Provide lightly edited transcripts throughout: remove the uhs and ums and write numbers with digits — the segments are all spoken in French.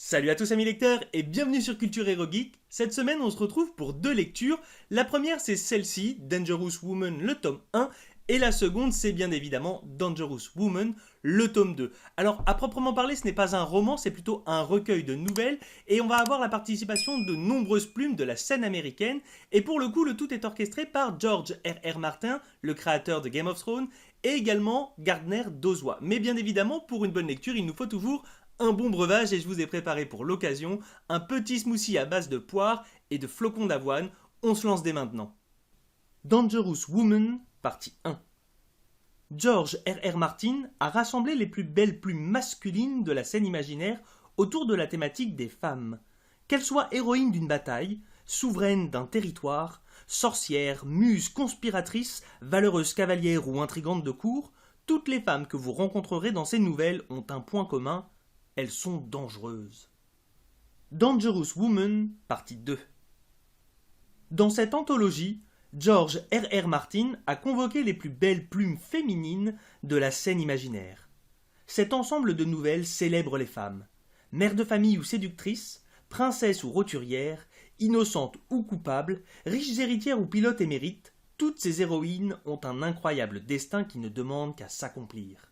Salut à tous amis lecteurs et bienvenue sur Culture Hero Geek. Cette semaine on se retrouve pour deux lectures. La première c'est celle-ci, Dangerous Woman le tome 1, et la seconde c'est bien évidemment Dangerous Woman le tome 2. Alors à proprement parler ce n'est pas un roman, c'est plutôt un recueil de nouvelles et on va avoir la participation de nombreuses plumes de la scène américaine et pour le coup le tout est orchestré par George R.R. Martin, le créateur de Game of Thrones, et également Gardner Dozois. Mais bien évidemment pour une bonne lecture il nous faut toujours un bon breuvage et je vous ai préparé pour l'occasion un petit smoothie à base de poire et de flocons d'avoine. On se lance dès maintenant. Dangerous Woman, partie 1. George R.R. Martin a rassemblé les plus belles plumes masculines de la scène imaginaire autour de la thématique des femmes. Qu'elles soient héroïnes d'une bataille, souveraines d'un territoire, sorcières, muses conspiratrices, valeureuses cavalières ou intrigantes de cour, toutes les femmes que vous rencontrerez dans ces nouvelles ont un point commun: elles sont dangereuses. Dangerous Woman, partie 2. Dans cette anthologie, George R.R. Martin a convoqué les plus belles plumes féminines de la scène imaginaire. Cet ensemble de nouvelles célèbre les femmes. Mères de famille ou séductrices, princesses ou roturières, innocentes ou coupables, riches héritières ou pilotes émérites, toutes ces héroïnes ont un incroyable destin qui ne demande qu'à s'accomplir.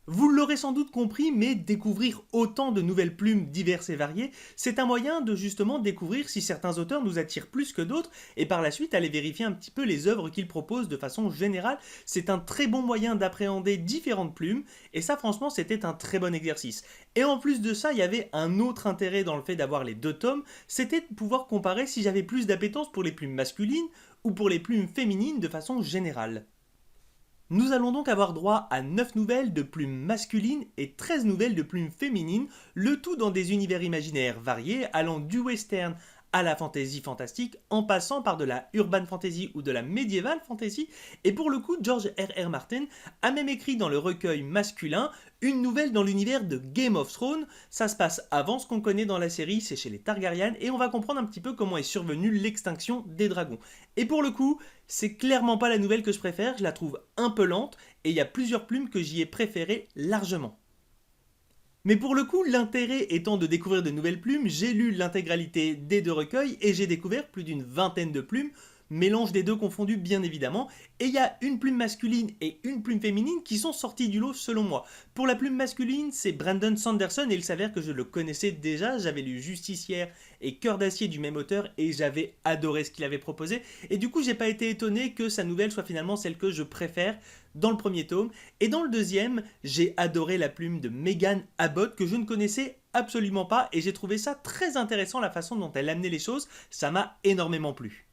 Vous l'aurez sans doute compris, mais découvrir autant de nouvelles plumes diverses et variées, c'est un moyen de justement découvrir si certains auteurs nous attirent plus que d'autres et par la suite aller vérifier un petit peu les œuvres qu'ils proposent de façon générale. C'est un très bon moyen d'appréhender différentes plumes et ça franchement c'était un très bon exercice. Et en plus de ça, il y avait un autre intérêt dans le fait d'avoir les deux tomes, c'était de pouvoir comparer si j'avais plus d'appétence pour les plumes masculines ou pour les plumes féminines de façon générale. Nous allons donc avoir droit à 9 nouvelles de plumes masculines et 13 nouvelles de plumes féminines, le tout dans des univers imaginaires variés allant du western à la fantasy fantastique en passant par de la urban fantasy ou de la medieval fantasy. Et pour le coup, George R.R. Martin a même écrit dans le recueil masculin une nouvelle dans l'univers de Game of Thrones. Ça se passe avant ce qu'on connaît dans la série, c'est chez les Targaryen, et on va comprendre un petit peu comment est survenue l'extinction des dragons. Et pour le coup, c'est clairement pas la nouvelle que je préfère, je la trouve un peu lente, et il y a plusieurs plumes que j'y ai préférées largement. Mais pour le coup, l'intérêt étant de découvrir de nouvelles plumes, j'ai lu l'intégralité des deux recueils et j'ai découvert plus d'une vingtaine de plumes, mélange des deux confondus bien évidemment, et il y a une plume masculine et une plume féminine qui sont sorties du lot selon moi. Pour la plume masculine, c'est Brandon Sanderson et il s'avère que je le connaissais déjà, j'avais lu Justicière et Cœur d'acier du même auteur et j'avais adoré ce qu'il avait proposé, et du coup j'ai pas été étonné que sa nouvelle soit finalement celle que je préfère dans le premier tome, et dans le deuxième, j'ai adoré la plume de Megan Abbott que je ne connaissais absolument pas et j'ai trouvé ça très intéressant la façon dont elle amenait les choses, ça m'a énormément plu.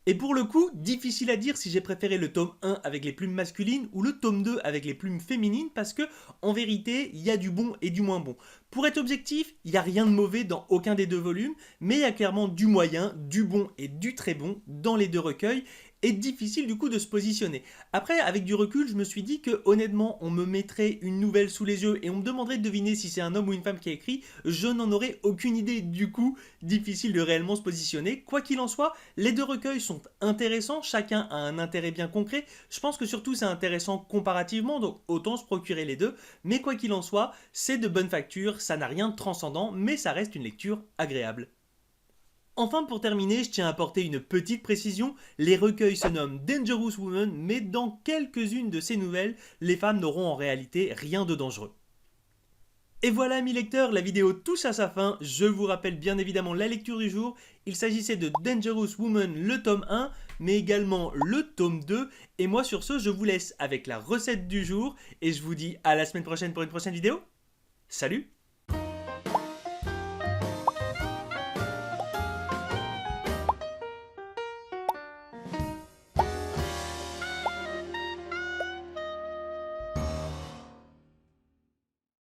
Et pour le coup, difficile à dire si j'ai préféré le tome 1 avec les plumes masculines ou le tome 2 avec les plumes féminines parce que, en vérité, il y a du bon et du moins bon. Pour être objectif, il n'y a rien de mauvais dans aucun des deux volumes, mais il y a clairement du moyen, du bon et du très bon dans les deux recueils, et difficile du coup de se positionner. Après, avec du recul, je me suis dit que honnêtement, on me mettrait une nouvelle sous les yeux et on me demanderait de deviner si c'est un homme ou une femme qui a écrit, je n'en aurais aucune idée. Du coup, difficile de réellement se positionner. Quoi qu'il en soit, les deux recueils sont intéressants, chacun a un intérêt bien concret. Je pense que surtout c'est intéressant comparativement, donc autant se procurer les deux. Mais quoi qu'il en soit, c'est de bonne facture, ça n'a rien de transcendant, mais ça reste une lecture agréable. Enfin, pour terminer, je tiens à apporter une petite précision, les recueils se nomment Dangerous Woman, mais dans quelques-unes de ces nouvelles, les femmes n'auront en réalité rien de dangereux. Et voilà, amis lecteurs, la vidéo touche à sa fin, je vous rappelle bien évidemment la lecture du jour, il s'agissait de Dangerous Woman le tome 1, mais également le tome 2, et moi sur ce, je vous laisse avec la recette du jour, et je vous dis à la semaine prochaine pour une prochaine vidéo. Salut!